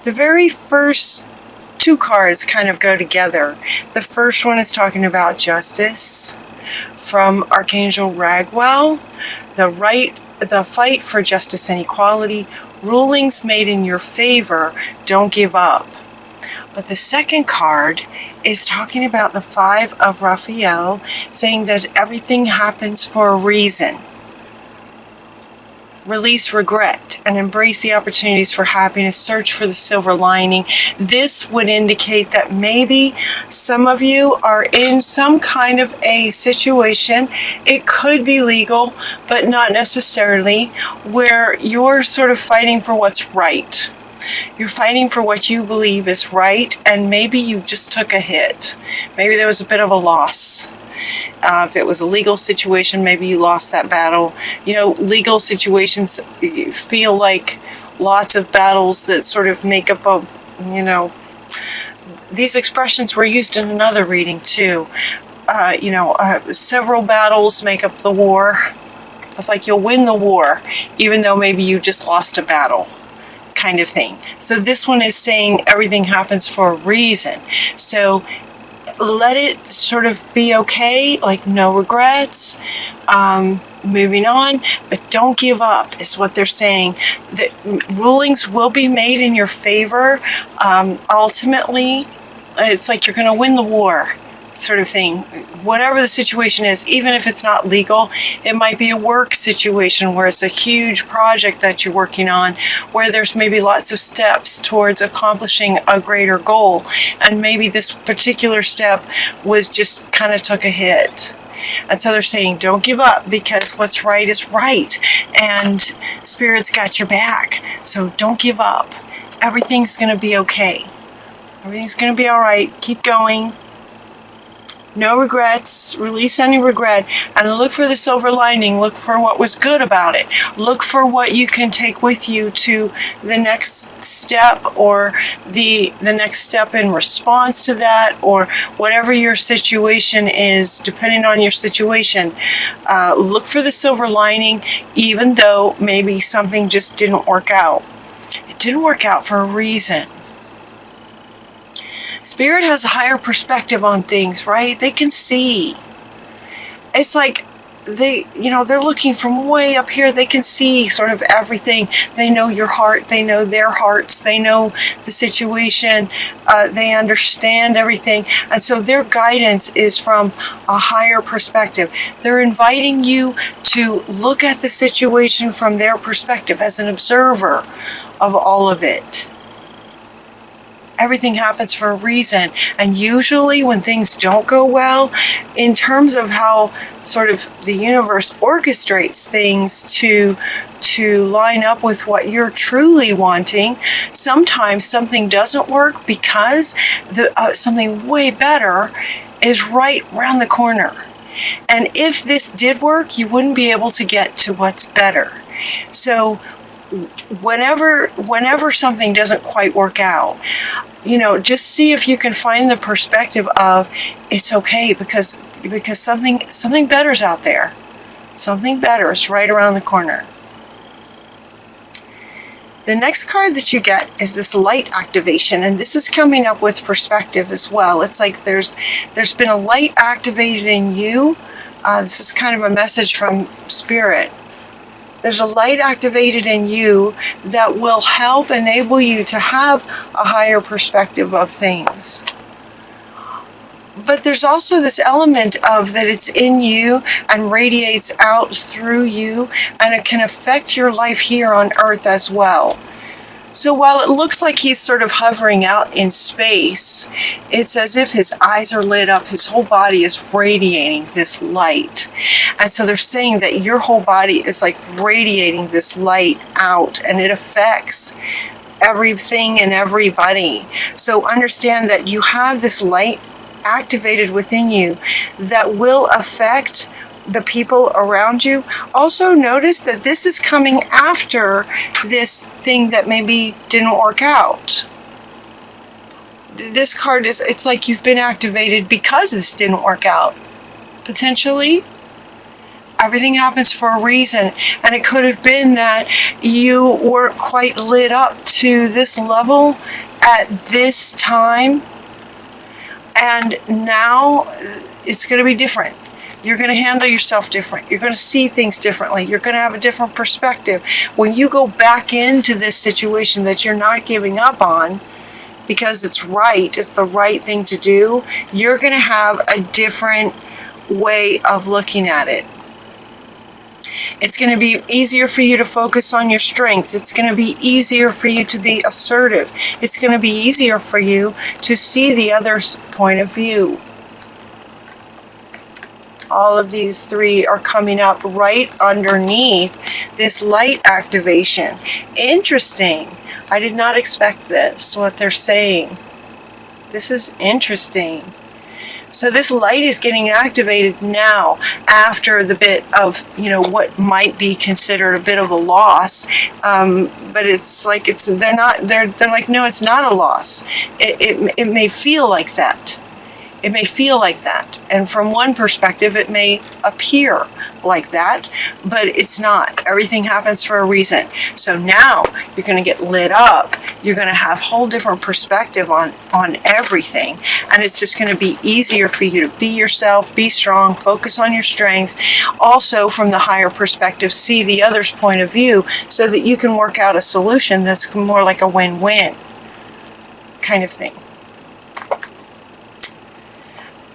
The very first two cards kind of go together. The first one is talking about justice from Archangel Raguel, the fight for justice and equality, rulings made in your favor, don't give up. But the second card is talking about the Five of Raphael, saying that everything happens for a reason. Release regret and embrace the opportunities for happiness. Search for the silver lining. This would indicate that maybe some of you are in some kind of a situation. It could be legal, but not necessarily, where you're sort of fighting for what's right. You're fighting for what you believe is right, and maybe you just took a hit. Maybe there was a bit of a loss. If it was a legal situation, maybe you lost that battle. You know, legal situations feel like lots of battles that sort of make up a, you know, these expressions were used in another reading too. Several battles make up the war. It's like you'll win the war, even though maybe you just lost a battle, kind of thing. So this one is saying everything happens for a reason. So let it sort of be okay, like no regrets, moving on, but don't give up is what they're saying. That rulings will be made in your favor. Ultimately, it's like you're going to win the war, sort of thing. Whatever the situation is, even if it's not legal, it might be a work situation where it's a huge project that you're working on, where there's maybe lots of steps towards accomplishing a greater goal. And maybe this particular step was just kind of took a hit. And so they're saying, don't give up, because what's right is right. And Spirit's got your back. So don't give up. Everything's going to be okay. Everything's going to be all right. Keep going. No regrets, release any regret, and look for the silver lining. Look for what was good about it. Look for what you can take with you to the next step, or the next step in response to that, or whatever your situation is, depending on your situation. Look for the silver lining, even though maybe something just didn't work out. It didn't work out for a reason. Spirit has a higher perspective on things, right? They can see. It's like they're looking from way up here. They can see sort of everything. They know your heart. They know their hearts. They know the situation. They understand everything. And so their guidance is from a higher perspective. They're inviting you to look at the situation from their perspective as an observer of all of it. Everything happens for a reason. And usually when things don't go well, in terms of how sort of the universe orchestrates things to line up with what you're truly wanting, sometimes something doesn't work because something way better is right around the corner. And if this did work, you wouldn't be able to get to what's better. So whenever something doesn't quite work out, just see if you can find the perspective of it's okay, because something better's out there. Something better is right around the corner. The next card that you get is this light activation, and this is coming up with perspective as well. It's like there's been a light activated in you. This is kind of a message from Spirit. There's a light activated in you that will help enable you to have a higher perspective of things. But there's also this element of that it's in you and radiates out through you, and it can affect your life here on Earth as well. So while it looks like he's sort of hovering out in space, it's as if his eyes are lit up, his whole body is radiating this light. And so they're saying that your whole body is like radiating this light out, and it affects everything and everybody. So understand that you have this light activated within you that will affect the people around you. Also notice that this is coming after this thing that maybe didn't work out. This card it's like you've been activated because this didn't work out, potentially. Everything happens for a reason. And it could have been that you weren't quite lit up to this level at this time. And now it's going to be different. You're going to handle yourself different. You're going to see things differently. You're going to have a different perspective. When you go back into this situation that you're not giving up on, because it's right, it's the right thing to do, you're going to have a different way of looking at it. It's going to be easier for you to focus on your strengths. It's going to be easier for you to be assertive. It's going to be easier for you to see the other's point of view. All of these three are coming up right underneath this light activation. Interesting. I did not expect this, what they're saying. This is interesting. So this light is getting activated now after the bit of, what might be considered a bit of a loss. But it's like, they're like, no, it's not a loss. It may feel like that. It may feel like that. And from one perspective, it may appear like that, but it's not. Everything happens for a reason. So now you're going to get lit up. You're going to have a whole different perspective on everything. And it's just going to be easier for you to be yourself, be strong, focus on your strengths. Also, from the higher perspective, see the other's point of view so that you can work out a solution that's more like a win-win kind of thing.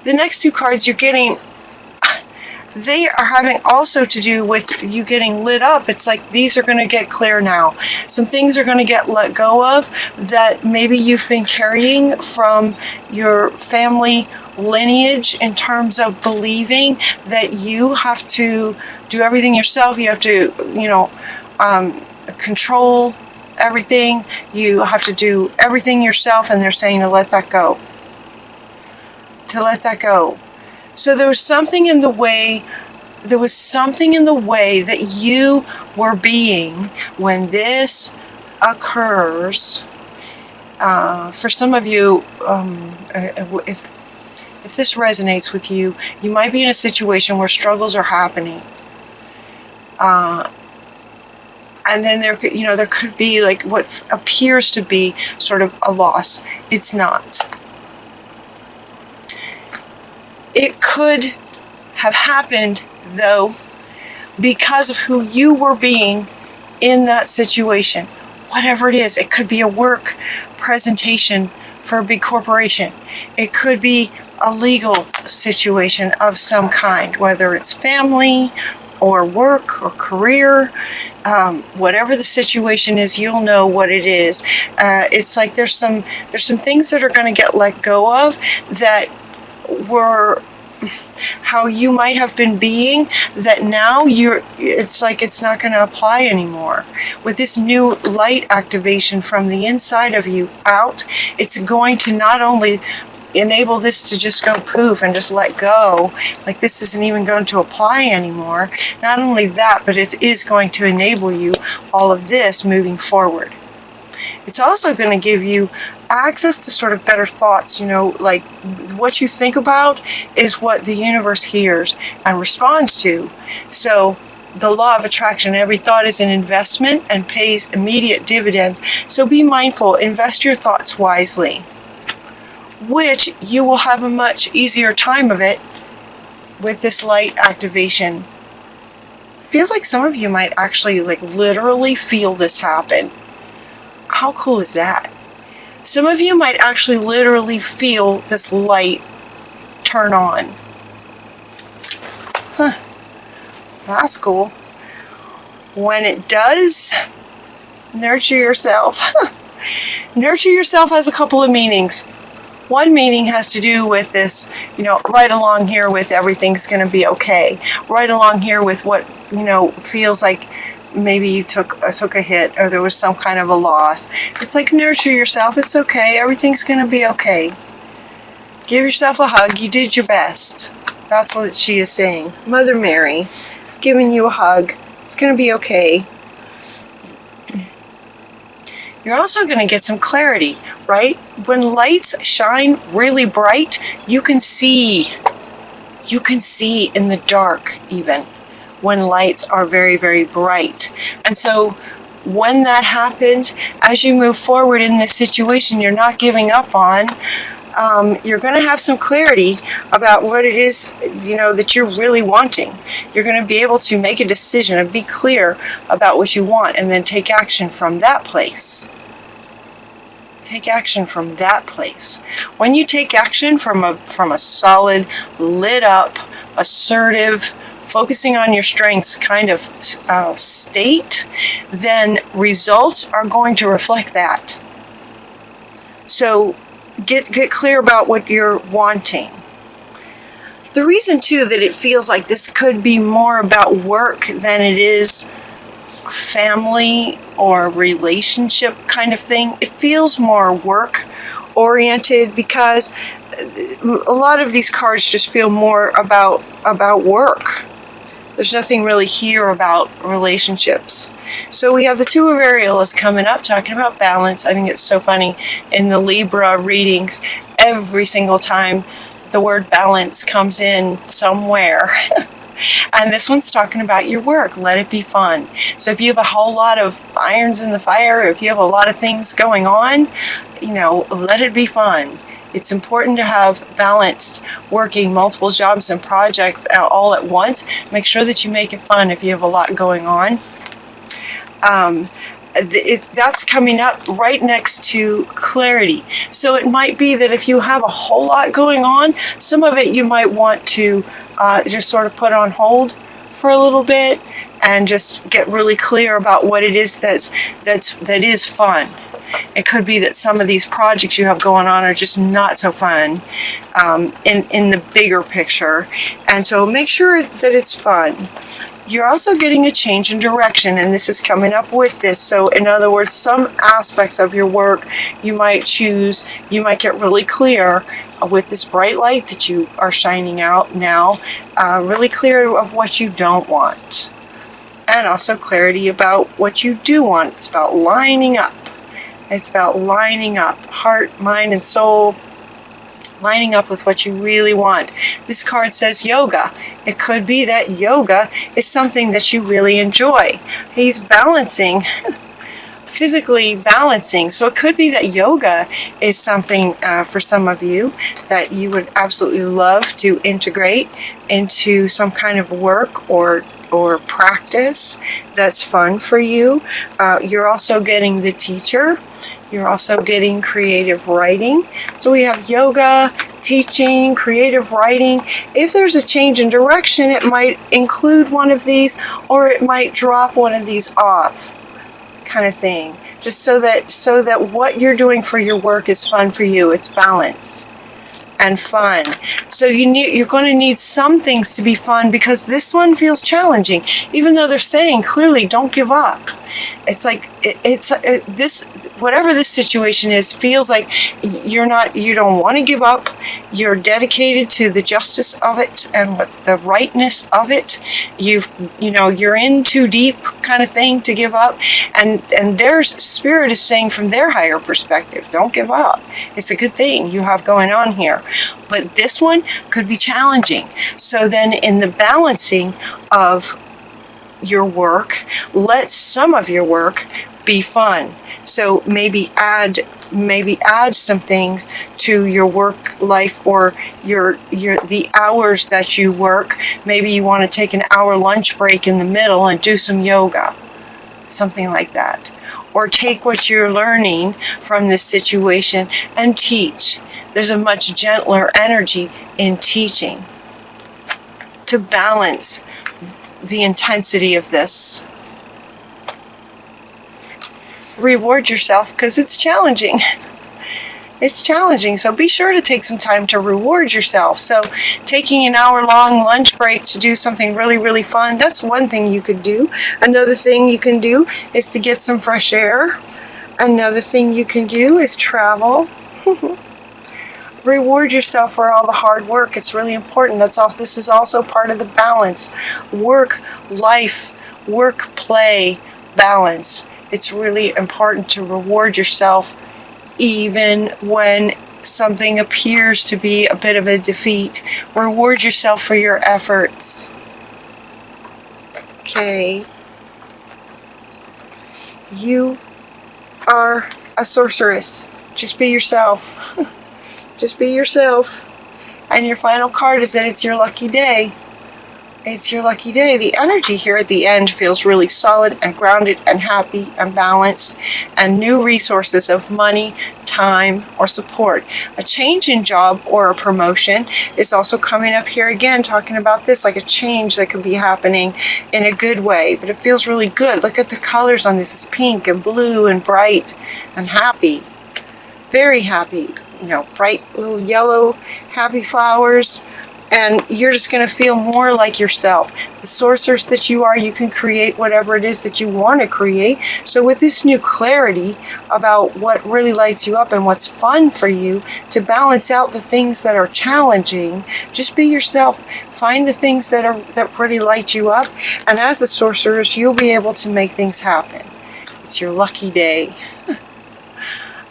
The next two cards you're getting, they are having also to do with you getting lit up. It's like these are going to get clear now. Some things are going to get let go of that maybe you've been carrying from your family lineage in terms of believing that you have to do everything yourself. You have to, control everything. You have to do everything yourself, and they're saying to let that go. To let that go. So there was something in the way that you were being when this occurs. For some of you, if this resonates with you, you might be in a situation where struggles are happening. And then there could be like what appears to be sort of a loss. It's not. It could have happened, though, because of who you were being in that situation. Whatever it is, it could be a work presentation for a big corporation. It could be a legal situation of some kind, whether it's family or work or career. Whatever the situation is, you'll know what it is. It's like there's some things that are going to get let go of that were how you might have been being, that now it's like it's not going to apply anymore. With this new light activation from the inside of you out, it's going to not only enable this to just go poof and just let go, like this isn't even going to apply anymore. Not only that, but it is going to enable you all of this moving forward. It's also going to give you access to sort of better thoughts, like what you think about is what the universe hears and responds to. So the law of attraction, every thought is an investment and pays immediate dividends. So be mindful, invest your thoughts wisely, which you will have a much easier time of it with this light activation. Feels like some of you might actually literally feel this happen. How cool is that? Some of you might actually literally feel this light turn on. That's cool. When it does, nurture yourself. Nurture yourself has a couple of meanings. One meaning has to do with this, right along here with everything's going to be okay. Right along here with what, feels like maybe you took a hit or there was some kind of a loss. It's like nurture yourself. It's okay. Everything's going to be okay. Give yourself a hug. You did your best. That's what she is saying. Mother Mary is giving you a hug. It's going to be okay. You're also going to get some clarity, right? When lights shine really bright, you can see. You can see in the dark even. when lights are very, very bright. And so when that happens, as you move forward in this situation you're not giving up on, you're going to have some clarity about what it is, that you're really wanting. You're going to be able to make a decision and be clear about what you want, and then take action from that place. Take action from that place. When you take action from a solid, lit up, assertive, focusing on your strengths kind of state, then results are going to reflect that. So get clear about what you're wanting. The reason too that it feels like this could be more about work than it is family or relationship kind of thing. It feels more work oriented because a lot of these cards just feel more about work. There's nothing really here about relationships. So we have the Two of Aerials coming up, talking about balance. I think it's so funny. In the Libra readings, every single time the word balance comes in somewhere. And this one's talking about your work. Let it be fun. So if you have a whole lot of irons in the fire, if you have a lot of things going on, let it be fun. It's important to have balanced working multiple jobs and projects all at once. Make sure that you make it fun if you have a lot going on. That's coming up right next to clarity. So it might be that if you have a whole lot going on, some of it you might want to just sort of put on hold for a little bit and just get really clear about what it is that is fun. It could be that some of these projects you have going on are just not so fun in the bigger picture. And so make sure that it's fun. You're also getting a change in direction, and this is coming up with this. So in other words, some aspects of your work you might get really clear with this bright light that you are shining out now, really clear of what you don't want. And also clarity about what you do want. It's about lining up. It's about lining up, heart, mind, and soul, lining up with what you really want. This card says yoga. It could be that yoga is something that you really enjoy. He's balancing, physically balancing. So it could be that yoga is something for some of you that you would absolutely love to integrate into some kind of work or practice that's fun for you. You're also getting the teacher. You're also getting creative writing. So we have yoga, teaching, creative writing. If there's a change in direction, it might include one of these, or it might drop one of these off, kind of thing. Just so that what you're doing for your work is fun for you. It's balance and fun. So you're going to need some things to be fun, because this one feels challenging, even though they're saying clearly don't give up. It's like this, whatever this situation is, feels like you don't want to give up. You're dedicated to the justice of it and what's the rightness of it. You're in too deep kind of thing to give up. And their spirit is saying from their higher perspective, don't give up. It's a good thing you have going on here. But this one could be challenging. So then in the balancing of your work, let some of your work be fun. So maybe add some things to your work life, or the hours that you work. Maybe you want to take an hour lunch break in the middle and do some yoga, something like that. Or take what you're learning from this situation and teach. There's a much gentler energy in teaching to balance the intensity of this. Reward yourself, because it's challenging. It's challenging, so be sure to take some time to reward yourself. So taking an hour-long lunch break to do something really, really fun, that's one thing you could do. Another thing you can do is to get some fresh air. Another thing you can do is travel. Reward yourself for all the hard work. It's really important. This is also part of the balance. Work, life, work, play, balance. It's really important to reward yourself even when something appears to be a bit of a defeat. Reward yourself for your efforts. okay. You are a sorceress. Just be yourself. Just be yourself. And your final card is that it's your lucky day. It's your lucky day. The energy here at the end feels really solid and grounded and happy and balanced, and new resources of money, time, or support. A change in job or a promotion is also coming up here again, talking about this, like a change that could be happening in a good way, but it feels really good. Look at the colors on this. It's pink and blue and bright and happy. Very happy. You know, bright little yellow happy flowers. And you're just going to feel more like yourself. The sorceress that you are, you can create whatever it is that you want to create. So with this new clarity about what really lights you up and what's fun for you, to balance out the things that are challenging, just be yourself. Find the things that really light you up. And as the sorceress, you'll be able to make things happen. It's your lucky day.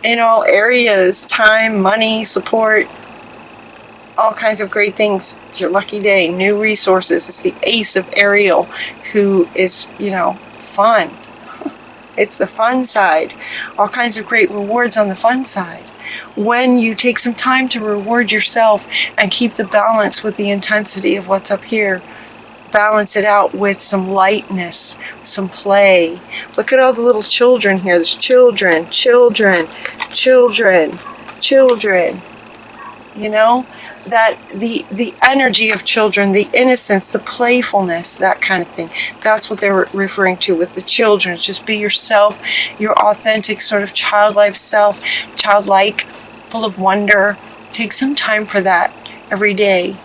In all areas, time, money, support, all kinds of great things. It's your lucky day. New resources. It's the ace of Ariel, who is, you know, fun. It's the fun side. All kinds of great rewards on the fun side. When you take some time to reward yourself and keep the balance with the intensity of what's up here, balance it out with some lightness, some play. Look at all the little children here. There's children, children, children, children. You know? That the energy of children, the innocence, the playfulness, that kind of thing. That's what they're referring to with the children. Just be yourself, your authentic sort of childlike self, childlike, full of wonder. Take some time for that every day.